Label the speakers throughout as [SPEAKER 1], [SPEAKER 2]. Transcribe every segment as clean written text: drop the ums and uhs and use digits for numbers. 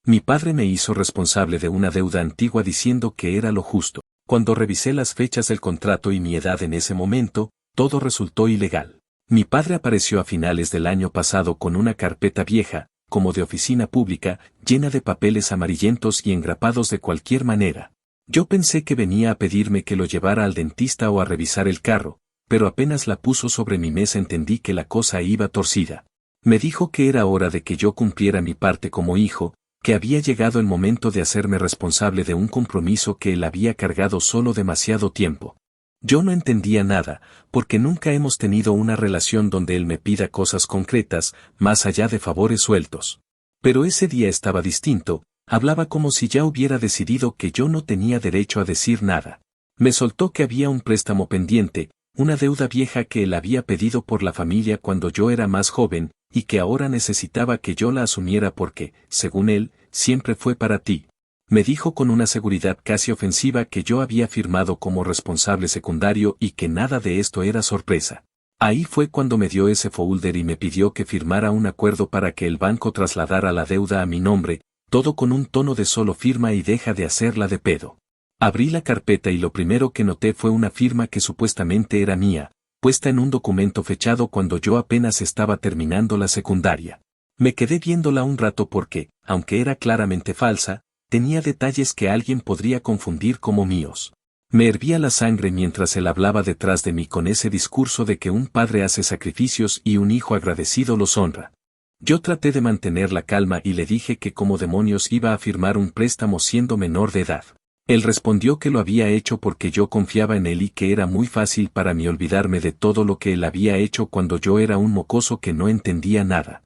[SPEAKER 1] Mi padre me hizo responsable de una deuda antigua diciendo que era lo justo. Cuando revisé las fechas del contrato y mi edad en ese momento, todo resultó ilegal. Mi padre apareció a finales del año pasado con una carpeta vieja, como de oficina pública, llena de papeles amarillentos y engrapados de cualquier manera. Yo pensé que venía a pedirme que lo llevara al dentista o a revisar el carro, pero apenas la puso sobre mi mesa entendí que la cosa iba torcida. Me dijo que era hora de que yo cumpliera mi parte como hijo, que había llegado el momento de hacerme responsable de un compromiso que él había cargado solo demasiado tiempo. Yo no entendía nada, porque nunca hemos tenido una relación donde él me pida cosas concretas, más allá de favores sueltos. Pero ese día estaba distinto, hablaba como si ya hubiera decidido que yo no tenía derecho a decir nada. Me soltó que había un préstamo pendiente, una deuda vieja que él había pedido por la familia cuando yo era más joven, y que ahora necesitaba que yo la asumiera porque, según él, siempre fue para ti. Me dijo con una seguridad casi ofensiva que yo había firmado como responsable secundario y que nada de esto era sorpresa. Ahí fue cuando me dio ese folder y me pidió que firmara un acuerdo para que el banco trasladara la deuda a mi nombre, todo con un tono de solo firma y deja de hacerla de pedo. Abrí la carpeta y lo primero que noté fue una firma que supuestamente era mía, puesta en un documento fechado cuando yo apenas estaba terminando la secundaria. Me quedé viéndola un rato porque, aunque era claramente falsa, tenía detalles que alguien podría confundir como míos. Me hervía la sangre mientras él hablaba detrás de mí con ese discurso de que un padre hace sacrificios y un hijo agradecido los honra. Yo traté de mantener la calma y le dije que como demonios iba a firmar un préstamo siendo menor de edad. Él respondió que lo había hecho porque yo confiaba en él y que era muy fácil para mí olvidarme de todo lo que él había hecho cuando yo era un mocoso que no entendía nada.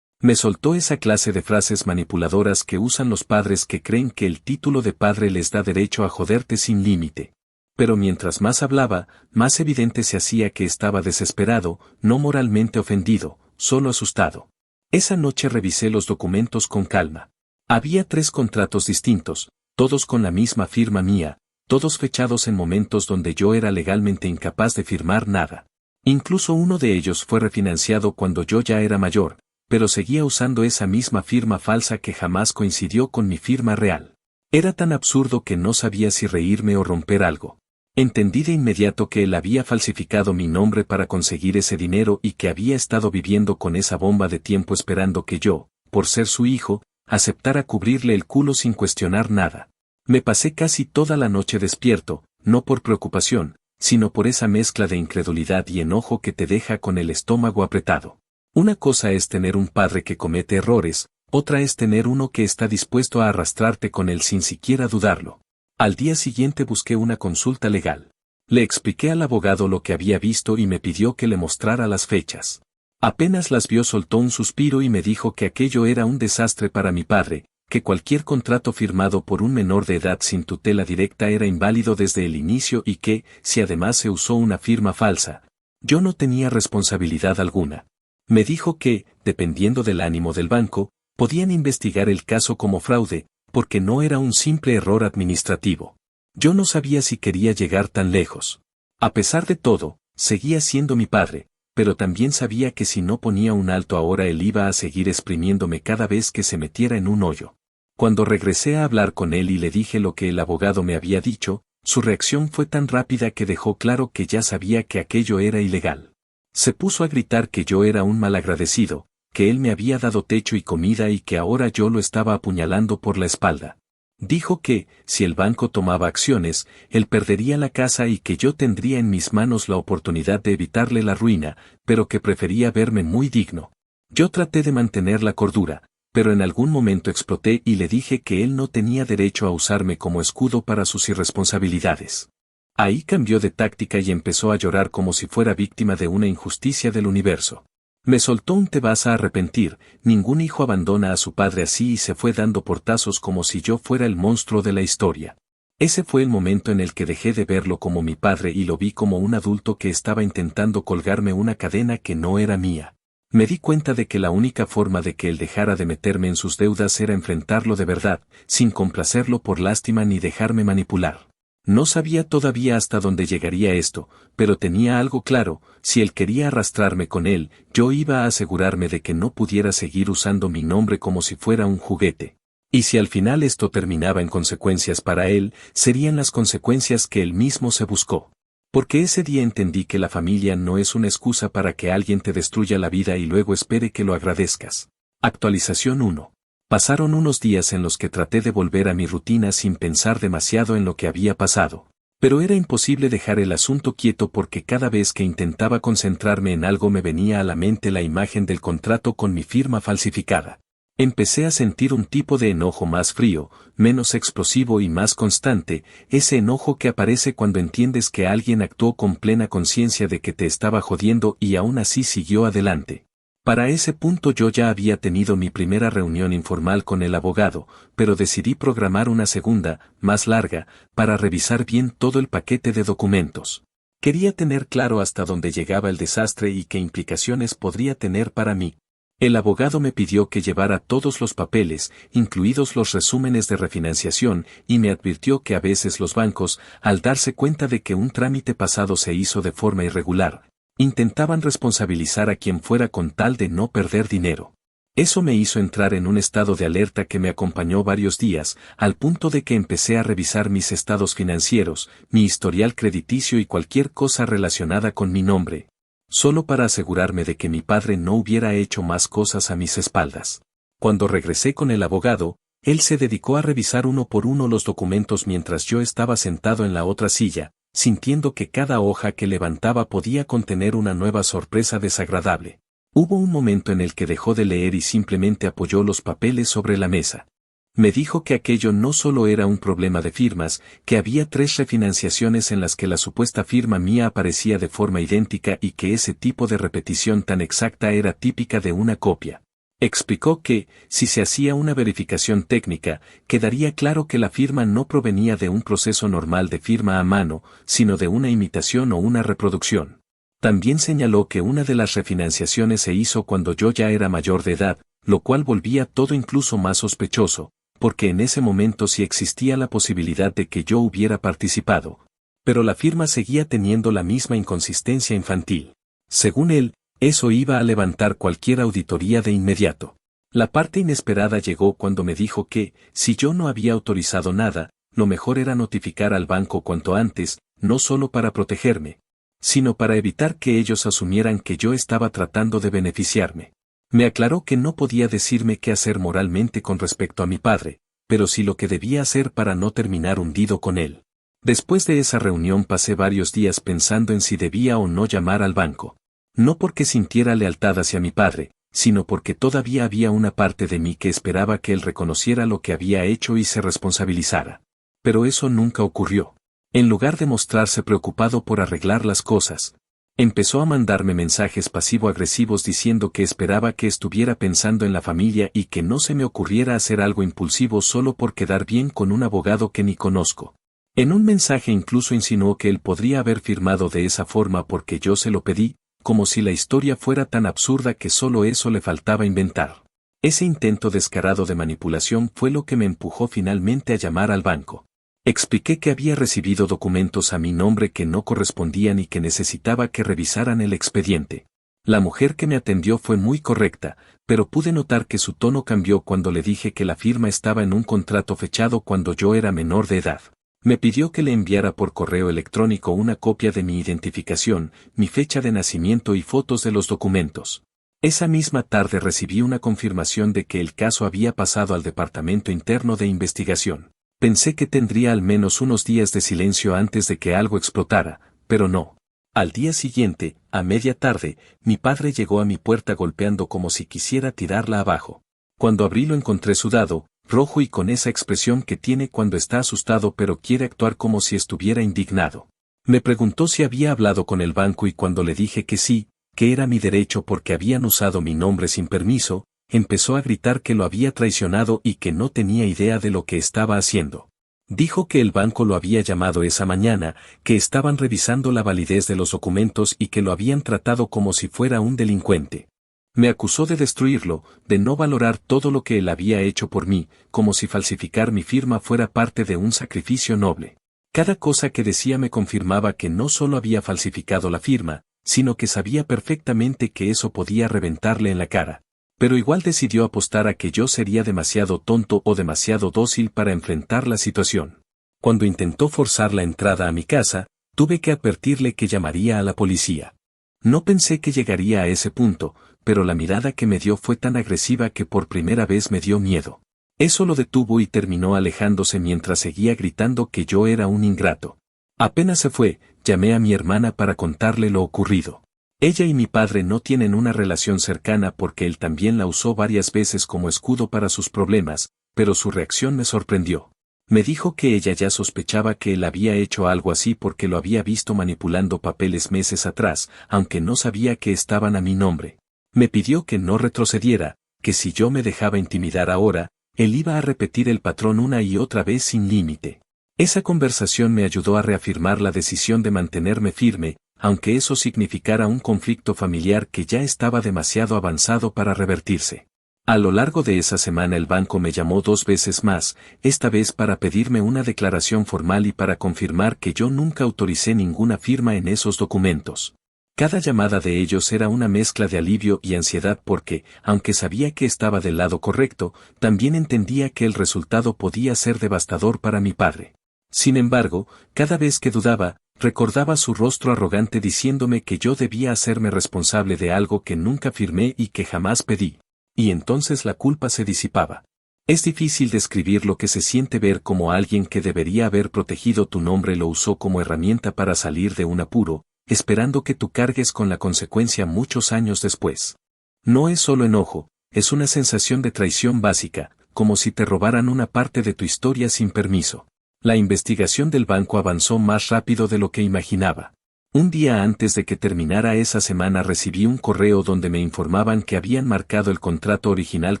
[SPEAKER 1] Me soltó esa clase de frases manipuladoras que usan los padres que creen que el título de padre les da derecho a joderte sin límite. Pero mientras más hablaba, más evidente se hacía que estaba desesperado, no moralmente ofendido, solo asustado. Esa noche revisé los documentos con calma. Había 3 contratos distintos, todos con la misma firma mía, todos fechados en momentos donde yo era legalmente incapaz de firmar nada. Incluso uno de ellos fue refinanciado cuando yo ya era mayor, pero seguía usando esa misma firma falsa que jamás coincidió con mi firma real. Era tan absurdo que no sabía si reírme o romper algo. Entendí de inmediato que él había falsificado mi nombre para conseguir ese dinero y que había estado viviendo con esa bomba de tiempo esperando que yo, por ser su hijo, aceptara cubrirle el culo sin cuestionar nada. Me pasé casi toda la noche despierto, no por preocupación, sino por esa mezcla de incredulidad y enojo que te deja con el estómago apretado. Una cosa es tener un padre que comete errores, otra es tener uno que está dispuesto a arrastrarte con él sin siquiera dudarlo. Al día siguiente busqué una consulta legal. Le expliqué al abogado lo que había visto y me pidió que le mostrara las fechas. Apenas las vio soltó un suspiro y me dijo que aquello era un desastre para mi padre, que cualquier contrato firmado por un menor de edad sin tutela directa era inválido desde el inicio y que, si además se usó una firma falsa, yo no tenía responsabilidad alguna. Me dijo que, dependiendo del ánimo del banco, podían investigar el caso como fraude, porque no era un simple error administrativo. Yo no sabía si quería llegar tan lejos. A pesar de todo, seguía siendo mi padre, pero también sabía que si no ponía un alto ahora él iba a seguir exprimiéndome cada vez que se metiera en un hoyo. Cuando regresé a hablar con él y le dije lo que el abogado me había dicho, su reacción fue tan rápida que dejó claro que ya sabía que aquello era ilegal. Se puso a gritar que yo era un malagradecido, que él me había dado techo y comida y que ahora yo lo estaba apuñalando por la espalda. Dijo que, si el banco tomaba acciones, él perdería la casa y que yo tendría en mis manos la oportunidad de evitarle la ruina, pero que prefería verme muy digno. Yo traté de mantener la cordura, pero en algún momento exploté y le dije que él no tenía derecho a usarme como escudo para sus irresponsabilidades. Ahí cambió de táctica y empezó a llorar como si fuera víctima de una injusticia del universo. Me soltó un te vas a arrepentir, ningún hijo abandona a su padre así y se fue dando portazos como si yo fuera el monstruo de la historia. Ese fue el momento en el que dejé de verlo como mi padre y lo vi como un adulto que estaba intentando colgarme una cadena que no era mía. Me di cuenta de que la única forma de que él dejara de meterme en sus deudas era enfrentarlo de verdad, sin complacerlo por lástima ni dejarme manipular. No sabía todavía hasta dónde llegaría esto, pero tenía algo claro, si él quería arrastrarme con él, yo iba a asegurarme de que no pudiera seguir usando mi nombre como si fuera un juguete. Y si al final esto terminaba en consecuencias para él, serían las consecuencias que él mismo se buscó. Porque ese día entendí que la familia no es una excusa para que alguien te destruya la vida y luego espere que lo agradezcas. Actualización 1. Pasaron unos días en los que traté de volver a mi rutina sin pensar demasiado en lo que había pasado. Pero era imposible dejar el asunto quieto porque cada vez que intentaba concentrarme en algo me venía a la mente la imagen del contrato con mi firma falsificada. Empecé a sentir un tipo de enojo más frío, menos explosivo y más constante, ese enojo que aparece cuando entiendes que alguien actuó con plena conciencia de que te estaba jodiendo y aún así siguió adelante. Para ese punto yo ya había tenido mi primera reunión informal con el abogado, pero decidí programar una segunda, más larga, para revisar bien todo el paquete de documentos. Quería tener claro hasta dónde llegaba el desastre y qué implicaciones podría tener para mí. El abogado me pidió que llevara todos los papeles, incluidos los resúmenes de refinanciación, y me advirtió que a veces los bancos, al darse cuenta de que un trámite pasado se hizo de forma irregular, intentaban responsabilizar a quien fuera con tal de no perder dinero. Eso me hizo entrar en un estado de alerta que me acompañó varios días, al punto de que empecé a revisar mis estados financieros, mi historial crediticio y cualquier cosa relacionada con mi nombre, solo para asegurarme de que mi padre no hubiera hecho más cosas a mis espaldas. Cuando regresé con el abogado, él se dedicó a revisar uno por uno los documentos mientras yo estaba sentado en la otra silla, sintiendo que cada hoja que levantaba podía contener una nueva sorpresa desagradable. Hubo un momento en el que dejó de leer y simplemente apoyó los papeles sobre la mesa. Me dijo que aquello no solo era un problema de firmas, que había 3 refinanciaciones en las que la supuesta firma mía aparecía de forma idéntica y que ese tipo de repetición tan exacta era típica de una copia. Explicó que, si se hacía una verificación técnica, quedaría claro que la firma no provenía de un proceso normal de firma a mano, sino de una imitación o una reproducción. También señaló que una de las refinanciaciones se hizo cuando yo ya era mayor de edad, lo cual volvía todo incluso más sospechoso, porque en ese momento sí existía la posibilidad de que yo hubiera participado. Pero la firma seguía teniendo la misma inconsistencia infantil. Según él, eso iba a levantar cualquier auditoría de inmediato. La parte inesperada llegó cuando me dijo que, si yo no había autorizado nada, lo mejor era notificar al banco cuanto antes, no solo para protegerme, sino para evitar que ellos asumieran que yo estaba tratando de beneficiarme. Me aclaró que no podía decirme qué hacer moralmente con respecto a mi padre, pero sí lo que debía hacer para no terminar hundido con él. Después de esa reunión pasé varios días pensando en si debía o no llamar al banco. No porque sintiera lealtad hacia mi padre, sino porque todavía había una parte de mí que esperaba que él reconociera lo que había hecho y se responsabilizara. Pero eso nunca ocurrió. En lugar de mostrarse preocupado por arreglar las cosas, empezó a mandarme mensajes pasivo-agresivos diciendo que esperaba que estuviera pensando en la familia y que no se me ocurriera hacer algo impulsivo solo por quedar bien con un abogado que ni conozco. En un mensaje incluso insinuó que él podría haber firmado de esa forma porque yo se lo pedí, como si la historia fuera tan absurda que solo eso le faltaba inventar. Ese intento descarado de manipulación fue lo que me empujó finalmente a llamar al banco. Expliqué que había recibido documentos a mi nombre que no correspondían y que necesitaba que revisaran el expediente. La mujer que me atendió fue muy correcta, pero pude notar que su tono cambió cuando le dije que la firma estaba en un contrato fechado cuando yo era menor de edad. Me pidió que le enviara por correo electrónico una copia de mi identificación, mi fecha de nacimiento y fotos de los documentos. Esa misma tarde recibí una confirmación de que el caso había pasado al Departamento Interno de Investigación. Pensé que tendría al menos unos días de silencio antes de que algo explotara, pero no. Al día siguiente, a media tarde, mi padre llegó a mi puerta golpeando como si quisiera tirarla abajo. Cuando abrí lo encontré sudado, rojo y con esa expresión que tiene cuando está asustado pero quiere actuar como si estuviera indignado. Me preguntó si había hablado con el banco y cuando le dije que sí, que era mi derecho porque habían usado mi nombre sin permiso, empezó a gritar que lo había traicionado y que no tenía idea de lo que estaba haciendo. Dijo que el banco lo había llamado esa mañana, que estaban revisando la validez de los documentos y que lo habían tratado como si fuera un delincuente. Me acusó de destruirlo, de no valorar todo lo que él había hecho por mí, como si falsificar mi firma fuera parte de un sacrificio noble. Cada cosa que decía me confirmaba que no solo había falsificado la firma, sino que sabía perfectamente que eso podía reventarle en la cara. Pero igual decidió apostar a que yo sería demasiado tonto o demasiado dócil para enfrentar la situación. Cuando intentó forzar la entrada a mi casa, tuve que advertirle que llamaría a la policía. No pensé que llegaría a ese punto, pero la mirada que me dio fue tan agresiva que por primera vez me dio miedo. Eso lo detuvo y terminó alejándose mientras seguía gritando que yo era un ingrato. Apenas se fue, llamé a mi hermana para contarle lo ocurrido. Ella y mi padre no tienen una relación cercana porque él también la usó varias veces como escudo para sus problemas, pero su reacción me sorprendió. Me dijo que ella ya sospechaba que él había hecho algo así porque lo había visto manipulando papeles meses atrás, aunque no sabía que estaban a mi nombre. Me pidió que no retrocediera, que si yo me dejaba intimidar ahora, él iba a repetir el patrón una y otra vez sin límite. Esa conversación me ayudó a reafirmar la decisión de mantenerme firme, aunque eso significara un conflicto familiar que ya estaba demasiado avanzado para revertirse. A lo largo de esa semana el banco me llamó 2 veces más, esta vez para pedirme una declaración formal y para confirmar que yo nunca autoricé ninguna firma en esos documentos. Cada llamada de ellos era una mezcla de alivio y ansiedad porque, aunque sabía que estaba del lado correcto, también entendía que el resultado podía ser devastador para mi padre. Sin embargo, cada vez que dudaba, recordaba su rostro arrogante diciéndome que yo debía hacerme responsable de algo que nunca firmé y que jamás pedí. Y entonces la culpa se disipaba. Es difícil describir lo que se siente ver cómo alguien que debería haber protegido tu nombre lo usó como herramienta para salir de un apuro, esperando que tú cargues con la consecuencia muchos años después. No es solo enojo, es una sensación de traición básica, como si te robaran una parte de tu historia sin permiso. La investigación del banco avanzó más rápido de lo que imaginaba. Un día antes de que terminara esa semana recibí un correo donde me informaban que habían marcado el contrato original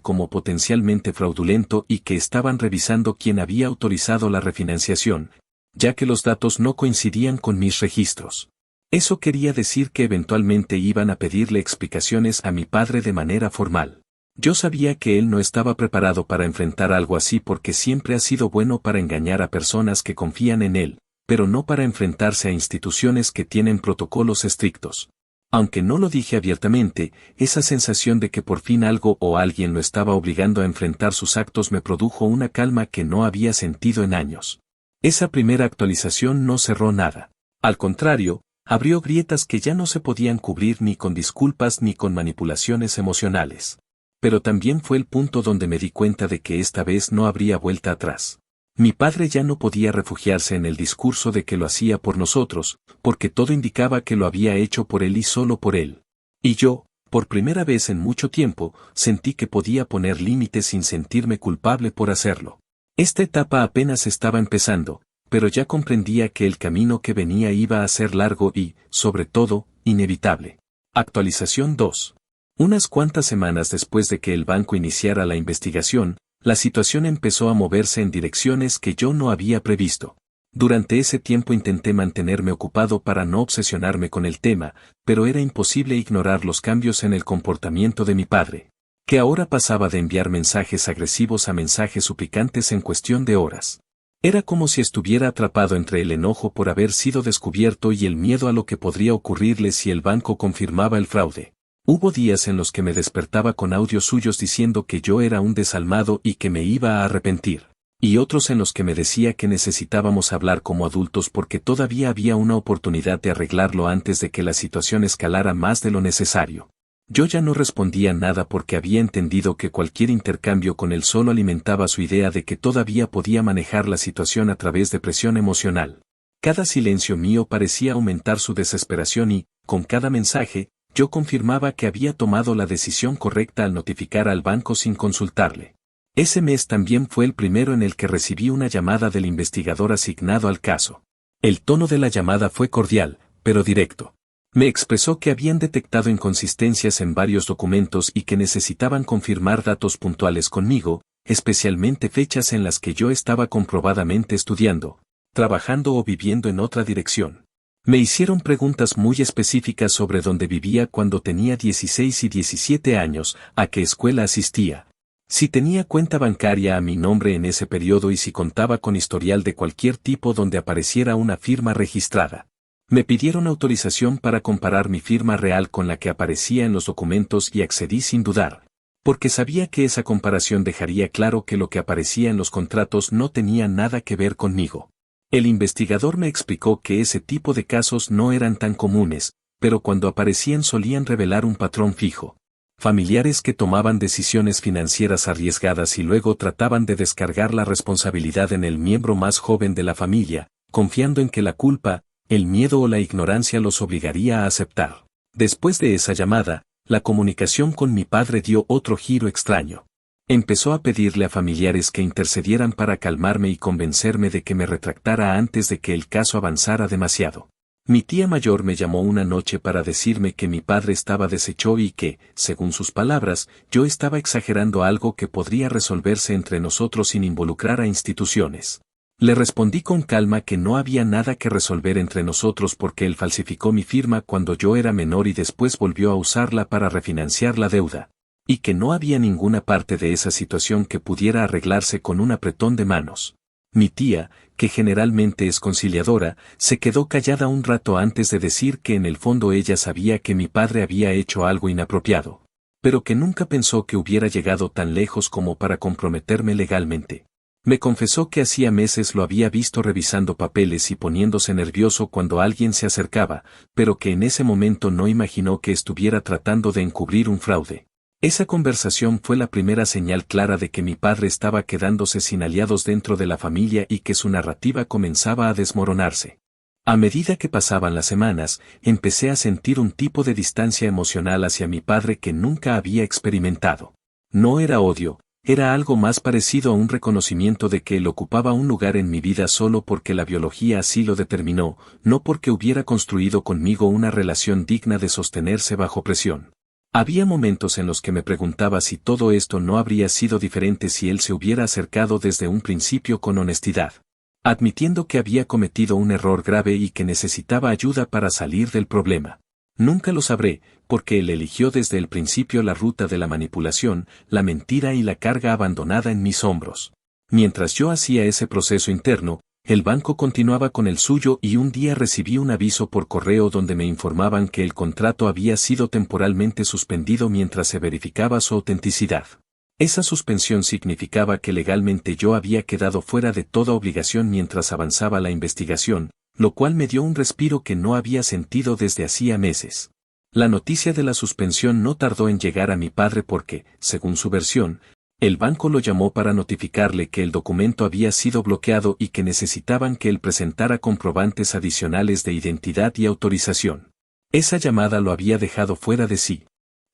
[SPEAKER 1] como potencialmente fraudulento y que estaban revisando quién había autorizado la refinanciación, ya que los datos no coincidían con mis registros. Eso quería decir que eventualmente iban a pedirle explicaciones a mi padre de manera formal. Yo sabía que él no estaba preparado para enfrentar algo así porque siempre ha sido bueno para engañar a personas que confían en él, pero no para enfrentarse a instituciones que tienen protocolos estrictos. Aunque no lo dije abiertamente, esa sensación de que por fin algo o alguien lo estaba obligando a enfrentar sus actos me produjo una calma que no había sentido en años. Esa primera actualización no cerró nada. Al contrario, abrió grietas que ya no se podían cubrir ni con disculpas ni con manipulaciones emocionales. Pero también fue el punto donde me di cuenta de que esta vez no habría vuelta atrás. Mi padre ya no podía refugiarse en el discurso de que lo hacía por nosotros, porque todo indicaba que lo había hecho por él y solo por él. Y yo, por primera vez en mucho tiempo, sentí que podía poner límites sin sentirme culpable por hacerlo. Esta etapa apenas estaba empezando, pero ya comprendía que el camino que venía iba a ser largo y, sobre todo, inevitable. Actualización 2. Unas cuantas semanas después de que el banco iniciara la investigación, la situación empezó a moverse en direcciones que yo no había previsto. Durante ese tiempo intenté mantenerme ocupado para no obsesionarme con el tema, pero era imposible ignorar los cambios en el comportamiento de mi padre, que ahora pasaba de enviar mensajes agresivos a mensajes suplicantes en cuestión de horas. Era como si estuviera atrapado entre el enojo por haber sido descubierto y el miedo a lo que podría ocurrirle si el banco confirmaba el fraude. Hubo días en los que me despertaba con audios suyos diciendo que yo era un desalmado y que me iba a arrepentir, y otros en los que me decía que necesitábamos hablar como adultos porque todavía había una oportunidad de arreglarlo antes de que la situación escalara más de lo necesario. Yo ya no respondía nada porque había entendido que cualquier intercambio con él solo alimentaba su idea de que todavía podía manejar la situación a través de presión emocional. Cada silencio mío parecía aumentar su desesperación y, con cada mensaje, yo confirmaba que había tomado la decisión correcta al notificar al banco sin consultarle. Ese mes también fue el primero en el que recibí una llamada del investigador asignado al caso. El tono de la llamada fue cordial, pero directo. Me expresó que habían detectado inconsistencias en varios documentos y que necesitaban confirmar datos puntuales conmigo, especialmente fechas en las que yo estaba comprobadamente estudiando, trabajando o viviendo en otra dirección. Me hicieron preguntas muy específicas sobre dónde vivía cuando tenía 16 y 17 años, a qué escuela asistía, si tenía cuenta bancaria a mi nombre en ese periodo y si contaba con historial de cualquier tipo donde apareciera una firma registrada. Me pidieron autorización para comparar mi firma real con la que aparecía en los documentos y accedí sin dudar. porque sabía que esa comparación dejaría claro que lo que aparecía en los contratos no tenía nada que ver conmigo. El investigador me explicó que ese tipo de casos no eran tan comunes, pero cuando aparecían solían revelar un patrón fijo. Familiares que tomaban decisiones financieras arriesgadas y luego trataban de descargar la responsabilidad en el miembro más joven de la familia, confiando en que la culpa, el miedo o la ignorancia los obligaría a aceptar. Después de esa llamada, la comunicación con mi padre dio otro giro extraño. Empezó a pedirle a familiares que intercedieran para calmarme y convencerme de que me retractara antes de que el caso avanzara demasiado. Mi tía mayor me llamó una noche para decirme que mi padre estaba deshecho y que, según sus palabras, yo estaba exagerando algo que podría resolverse entre nosotros sin involucrar a instituciones. Le respondí con calma que no había nada que resolver entre nosotros porque él falsificó mi firma cuando yo era menor y después volvió a usarla para refinanciar la deuda, y que no había ninguna parte de esa situación que pudiera arreglarse con un apretón de manos. Mi tía, que generalmente es conciliadora, se quedó callada un rato antes de decir que en el fondo ella sabía que mi padre había hecho algo inapropiado, pero que nunca pensó que hubiera llegado tan lejos como para comprometerme legalmente. Me confesó que hacía meses lo había visto revisando papeles y poniéndose nervioso cuando alguien se acercaba, pero que en ese momento no imaginó que estuviera tratando de encubrir un fraude. Esa conversación fue la primera señal clara de que mi padre estaba quedándose sin aliados dentro de la familia y que su narrativa comenzaba a desmoronarse. A medida que pasaban las semanas, empecé a sentir un tipo de distancia emocional hacia mi padre que nunca había experimentado. No era odio, era algo más parecido a un reconocimiento de que él ocupaba un lugar en mi vida solo porque la biología así lo determinó, no porque hubiera construido conmigo una relación digna de sostenerse bajo presión. Había momentos en los que me preguntaba si todo esto no habría sido diferente si él se hubiera acercado desde un principio con honestidad, admitiendo que había cometido un error grave y que necesitaba ayuda para salir del problema. Nunca lo sabré, porque él eligió desde el principio la ruta de la manipulación, la mentira y la carga abandonada en mis hombros. Mientras yo hacía ese proceso interno, el banco continuaba con el suyo y un día recibí un aviso por correo donde me informaban que el contrato había sido temporalmente suspendido mientras se verificaba su autenticidad. Esa suspensión significaba que legalmente yo había quedado fuera de toda obligación mientras avanzaba la investigación, lo cual me dio un respiro que no había sentido desde hacía meses. La noticia de la suspensión no tardó en llegar a mi padre porque, según su versión, el banco lo llamó para notificarle que el documento había sido bloqueado y que necesitaban que él presentara comprobantes adicionales de identidad y autorización. Esa llamada lo había dejado fuera de sí.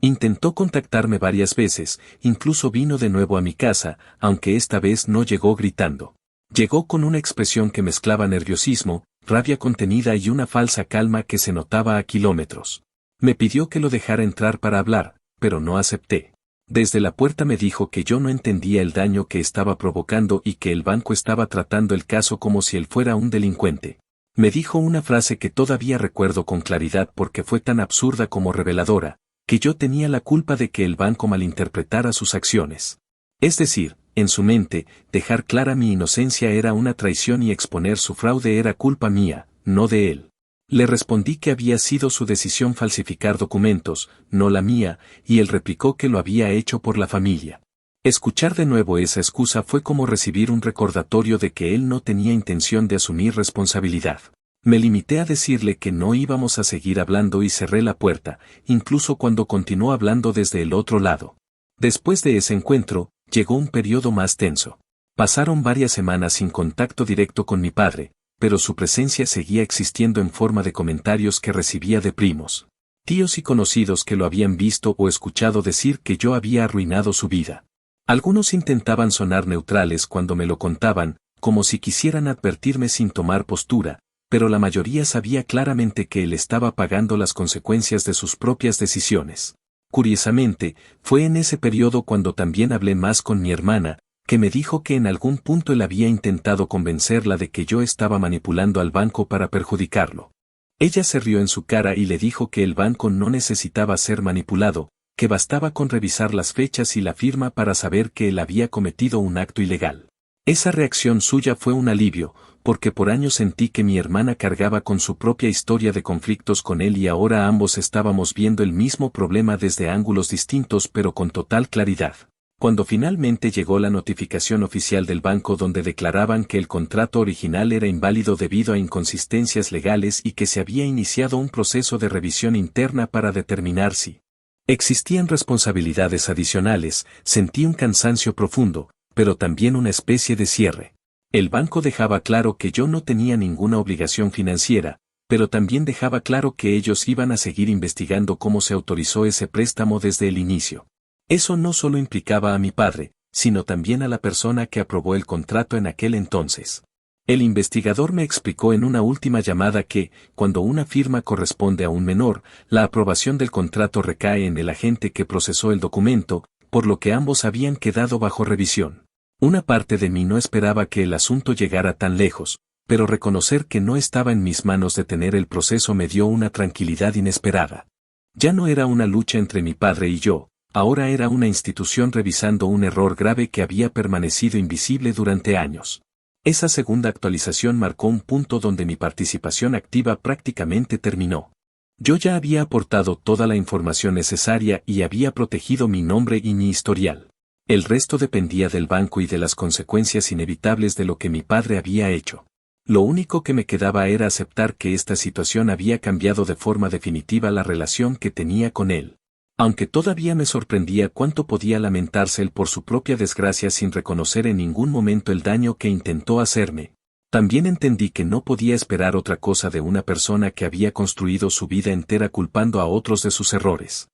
[SPEAKER 1] Intentó contactarme varias veces, incluso vino de nuevo a mi casa, aunque esta vez no llegó gritando. Llegó con una expresión que mezclaba nerviosismo, rabia contenida y una falsa calma que se notaba a kilómetros. Me pidió que lo dejara entrar para hablar, pero no acepté. Desde la puerta me dijo que yo no entendía el daño que estaba provocando y que el banco estaba tratando el caso como si él fuera un delincuente. Me dijo una frase que todavía recuerdo con claridad porque fue tan absurda como reveladora, que yo tenía la culpa de que el banco malinterpretara sus acciones. Es decir, en su mente, dejar clara mi inocencia era una traición y exponer su fraude era culpa mía, no de él. Le respondí que había sido su decisión falsificar documentos, no la mía, y él replicó que lo había hecho por la familia. Escuchar de nuevo esa excusa fue como recibir un recordatorio de que él no tenía intención de asumir responsabilidad. Me limité a decirle que no íbamos a seguir hablando y cerré la puerta, incluso cuando continuó hablando desde el otro lado. Después de ese encuentro, llegó un periodo más tenso. Pasaron varias semanas sin contacto directo con mi padre, pero su presencia seguía existiendo en forma de comentarios que recibía de primos, tíos y conocidos que lo habían visto o escuchado decir que yo había arruinado su vida. Algunos intentaban sonar neutrales cuando me lo contaban, como si quisieran advertirme sin tomar postura, pero la mayoría sabía claramente que él estaba pagando las consecuencias de sus propias decisiones. Curiosamente, fue en ese periodo cuando también hablé más con mi hermana, que me dijo que en algún punto él había intentado convencerla de que yo estaba manipulando al banco para perjudicarlo. Ella se rió en su cara y le dijo que el banco no necesitaba ser manipulado, que bastaba con revisar las fechas y la firma para saber que él había cometido un acto ilegal. Esa reacción suya fue un alivio, porque por años sentí que mi hermana cargaba con su propia historia de conflictos con él y ahora ambos estábamos viendo el mismo problema desde ángulos distintos pero con total claridad. Cuando finalmente llegó la notificación oficial del banco donde declaraban que el contrato original era inválido debido a inconsistencias legales y que se había iniciado un proceso de revisión interna para determinar si existían responsabilidades adicionales, sentí un cansancio profundo, pero también una especie de cierre. El banco dejaba claro que yo no tenía ninguna obligación financiera, pero también dejaba claro que ellos iban a seguir investigando cómo se autorizó ese préstamo desde el inicio. Eso no solo implicaba a mi padre, sino también a la persona que aprobó el contrato en aquel entonces. El investigador me explicó en una última llamada que, cuando una firma corresponde a un menor, la aprobación del contrato recae en el agente que procesó el documento, por lo que ambos habían quedado bajo revisión. Una parte de mí no esperaba que el asunto llegara tan lejos, pero reconocer que no estaba en mis manos detener el proceso me dio una tranquilidad inesperada. Ya no era una lucha entre mi padre y yo, ahora era una institución revisando un error grave que había permanecido invisible durante años. Esa segunda actualización marcó un punto donde mi participación activa prácticamente terminó. Yo ya había aportado toda la información necesaria y había protegido mi nombre y mi historial. El resto dependía del banco y de las consecuencias inevitables de lo que mi padre había hecho. Lo único que me quedaba era aceptar que esta situación había cambiado de forma definitiva la relación que tenía con él. Aunque todavía me sorprendía cuánto podía lamentarse él por su propia desgracia sin reconocer en ningún momento el daño que intentó hacerme, también entendí que no podía esperar otra cosa de una persona que había construido su vida entera culpando a otros de sus errores.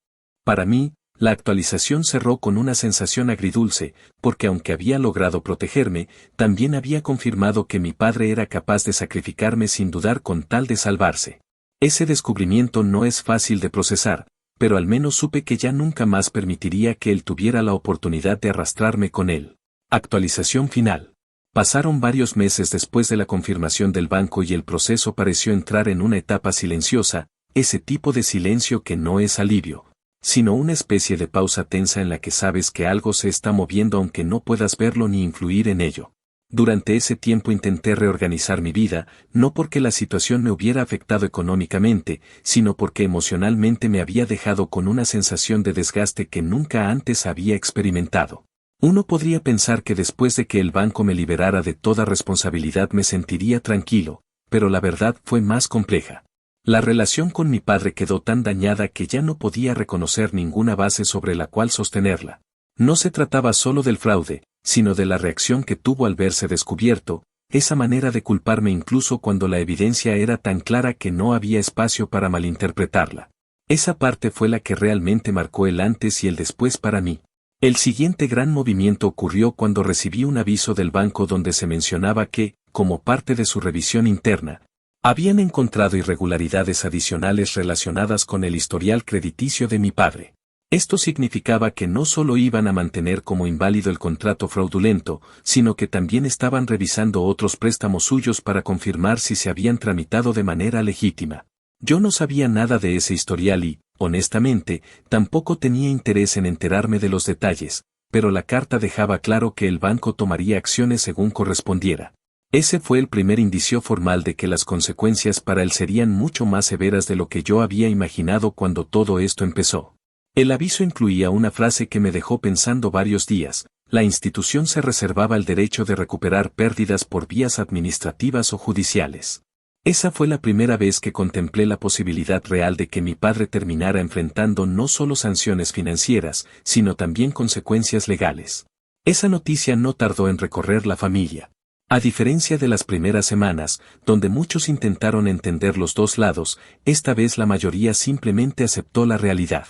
[SPEAKER 1] Para mí, la actualización cerró con una sensación agridulce, porque aunque había logrado protegerme, también había confirmado que mi padre era capaz de sacrificarme sin dudar con tal de salvarse. Ese descubrimiento no es fácil de procesar, pero al menos supe que ya nunca más permitiría que él tuviera la oportunidad de arrastrarme con él. Actualización final. Pasaron varios meses después de la confirmación del banco y el proceso pareció entrar en una etapa silenciosa, ese tipo de silencio que no es alivio, sino una especie de pausa tensa en la que sabes que algo se está moviendo aunque no puedas verlo ni influir en ello. Durante ese tiempo intenté reorganizar mi vida, no porque la situación me hubiera afectado económicamente, sino porque emocionalmente me había dejado con una sensación de desgaste que nunca antes había experimentado. Uno podría pensar que después de que el banco me liberara de toda responsabilidad me sentiría tranquilo, pero la verdad fue más compleja. La relación con mi padre quedó tan dañada que ya no podía reconocer ninguna base sobre la cual sostenerla. No se trataba solo del fraude, sino de la reacción que tuvo al verse descubierto, esa manera de culparme incluso cuando la evidencia era tan clara que no había espacio para malinterpretarla. Esa parte fue la que realmente marcó el antes y el después para mí. El siguiente gran movimiento ocurrió cuando recibí un aviso del banco donde se mencionaba que, como parte de su revisión interna, habían encontrado irregularidades adicionales relacionadas con el historial crediticio de mi padre. Esto significaba que no solo iban a mantener como inválido el contrato fraudulento, sino que también estaban revisando otros préstamos suyos para confirmar si se habían tramitado de manera legítima. Yo no sabía nada de ese historial y, honestamente, tampoco tenía interés en enterarme de los detalles, pero la carta dejaba claro que el banco tomaría acciones según correspondiera. Ese fue el primer indicio formal de que las consecuencias para él serían mucho más severas de lo que yo había imaginado cuando todo esto empezó. El aviso incluía una frase que me dejó pensando varios días: la institución se reservaba el derecho de recuperar pérdidas por vías administrativas o judiciales. Esa fue la primera vez que contemplé la posibilidad real de que mi padre terminara enfrentando no solo sanciones financieras, sino también consecuencias legales. Esa noticia no tardó en recorrer la familia. A diferencia de las primeras semanas, donde muchos intentaron entender los dos lados, esta vez la mayoría simplemente aceptó la realidad.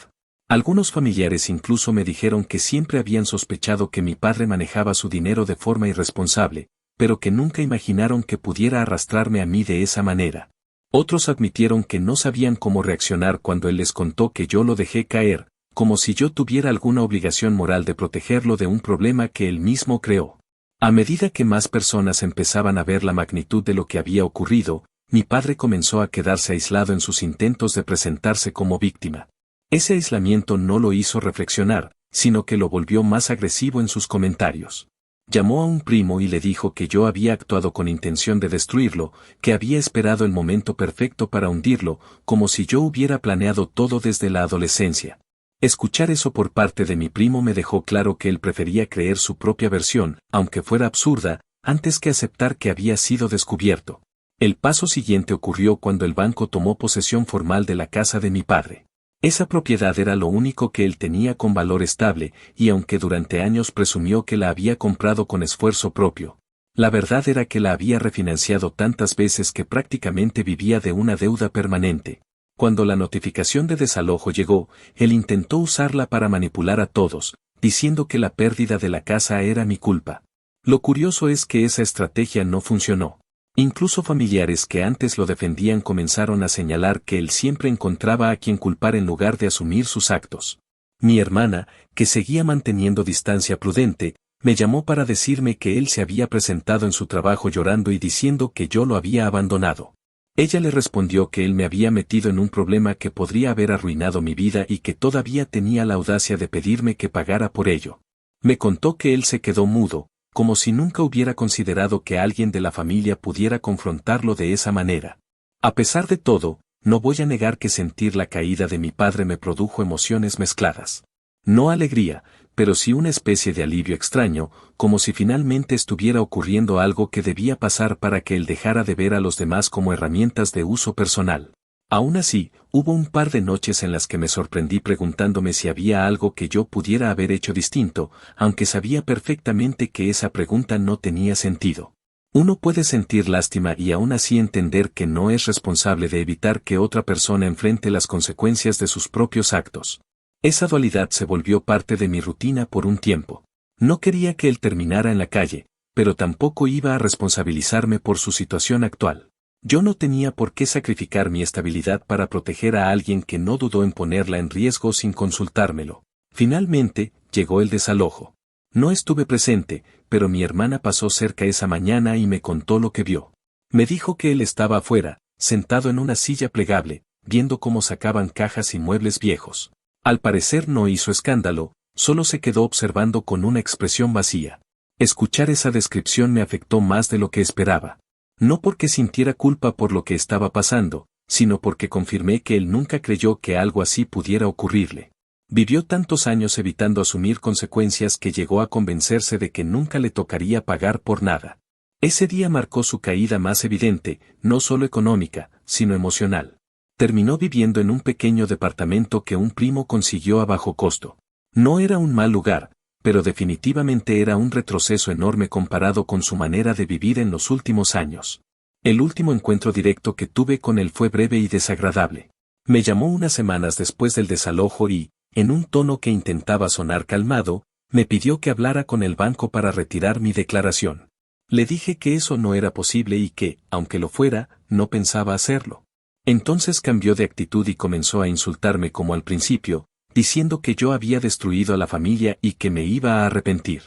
[SPEAKER 1] Algunos familiares incluso me dijeron que siempre habían sospechado que mi padre manejaba su dinero de forma irresponsable, pero que nunca imaginaron que pudiera arrastrarme a mí de esa manera. Otros admitieron que no sabían cómo reaccionar cuando él les contó que yo lo dejé caer, como si yo tuviera alguna obligación moral de protegerlo de un problema que él mismo creó. A medida que más personas empezaban a ver la magnitud de lo que había ocurrido, mi padre comenzó a quedarse aislado en sus intentos de presentarse como víctima. Ese aislamiento no lo hizo reflexionar, sino que lo volvió más agresivo en sus comentarios. Llamó a un primo y le dijo que yo había actuado con intención de destruirlo, que había esperado el momento perfecto para hundirlo, como si yo hubiera planeado todo desde la adolescencia. Escuchar eso por parte de mi primo me dejó claro que él prefería creer su propia versión, aunque fuera absurda, antes que aceptar que había sido descubierto. El paso siguiente ocurrió cuando el banco tomó posesión formal de la casa de mi padre. Esa propiedad era lo único que él tenía con valor estable, y aunque durante años presumió que la había comprado con esfuerzo propio, la verdad era que la había refinanciado tantas veces que prácticamente vivía de una deuda permanente. Cuando la notificación de desalojo llegó, él intentó usarla para manipular a todos, diciendo que la pérdida de la casa era mi culpa. Lo curioso es que esa estrategia no funcionó. Incluso familiares que antes lo defendían comenzaron a señalar que él siempre encontraba a quien culpar en lugar de asumir sus actos. Mi hermana, que seguía manteniendo distancia prudente, me llamó para decirme que él se había presentado en su trabajo llorando y diciendo que yo lo había abandonado. Ella le respondió que él me había metido en un problema que podría haber arruinado mi vida y que todavía tenía la audacia de pedirme que pagara por ello. Me contó que él se quedó mudo, como si nunca hubiera considerado que alguien de la familia pudiera confrontarlo de esa manera. A pesar de todo, no voy a negar que sentir la caída de mi padre me produjo emociones mezcladas. No alegría, pero sí una especie de alivio extraño, como si finalmente estuviera ocurriendo algo que debía pasar para que él dejara de ver a los demás como herramientas de uso personal. Aún así, hubo un par de noches en las que me sorprendí preguntándome si había algo que yo pudiera haber hecho distinto, aunque sabía perfectamente que esa pregunta no tenía sentido. Uno puede sentir lástima y aún así entender que no es responsable de evitar que otra persona enfrente las consecuencias de sus propios actos. Esa dualidad se volvió parte de mi rutina por un tiempo. No quería que él terminara en la calle, pero tampoco iba a responsabilizarme por su situación actual. Yo no tenía por qué sacrificar mi estabilidad para proteger a alguien que no dudó en ponerla en riesgo sin consultármelo. Finalmente, llegó el desalojo. No estuve presente, pero mi hermana pasó cerca esa mañana y me contó lo que vio. Me dijo que él estaba afuera, sentado en una silla plegable, viendo cómo sacaban cajas y muebles viejos. Al parecer no hizo escándalo, solo se quedó observando con una expresión vacía. Escuchar esa descripción me afectó más de lo que esperaba. No porque sintiera culpa por lo que estaba pasando, sino porque confirmé que él nunca creyó que algo así pudiera ocurrirle. Vivió tantos años evitando asumir consecuencias que llegó a convencerse de que nunca le tocaría pagar por nada. Ese día marcó su caída más evidente, no solo económica, sino emocional. Terminó viviendo en un pequeño departamento que un primo consiguió a bajo costo. No era un mal lugar, pero definitivamente era un retroceso enorme comparado con su manera de vivir en los últimos años. El último encuentro directo que tuve con él fue breve y desagradable. Me llamó unas semanas después del desalojo y, en un tono que intentaba sonar calmado, me pidió que hablara con el banco para retirar mi declaración. Le dije que eso no era posible y que, aunque lo fuera, no pensaba hacerlo. Entonces cambió de actitud y comenzó a insultarme como al principio, diciendo que yo había destruido a la familia y que me iba a arrepentir.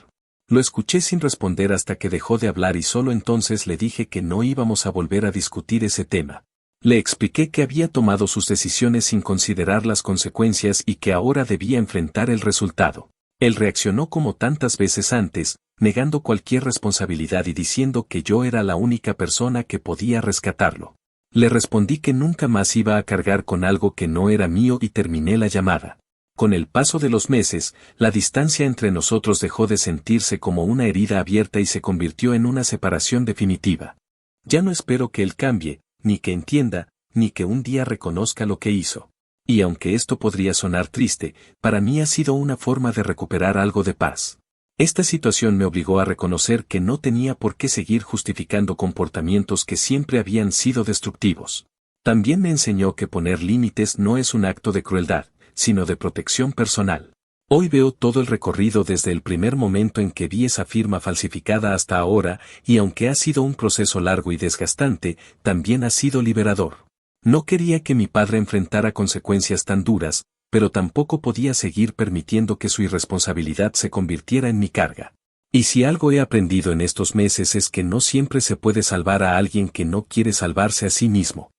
[SPEAKER 1] Lo escuché sin responder hasta que dejó de hablar y solo entonces le dije que no íbamos a volver a discutir ese tema. Le expliqué que había tomado sus decisiones sin considerar las consecuencias y que ahora debía enfrentar el resultado. Él reaccionó como tantas veces antes, negando cualquier responsabilidad y diciendo que yo era la única persona que podía rescatarlo. Le respondí que nunca más iba a cargar con algo que no era mío y terminé la llamada. Con el paso de los meses, la distancia entre nosotros dejó de sentirse como una herida abierta y se convirtió en una separación definitiva. Ya no espero que él cambie, ni que entienda, ni que un día reconozca lo que hizo. Y aunque esto podría sonar triste, para mí ha sido una forma de recuperar algo de paz. Esta situación me obligó a reconocer que no tenía por qué seguir justificando comportamientos que siempre habían sido destructivos. También me enseñó que poner límites no es un acto de crueldad, sino de protección personal. Hoy veo todo el recorrido desde el primer momento en que vi esa firma falsificada hasta ahora, y aunque ha sido un proceso largo y desgastante, también ha sido liberador. No quería que mi padre enfrentara consecuencias tan duras, pero tampoco podía seguir permitiendo que su irresponsabilidad se convirtiera en mi carga. Y si algo he aprendido en estos meses es que no siempre se puede salvar a alguien que no quiere salvarse a sí mismo.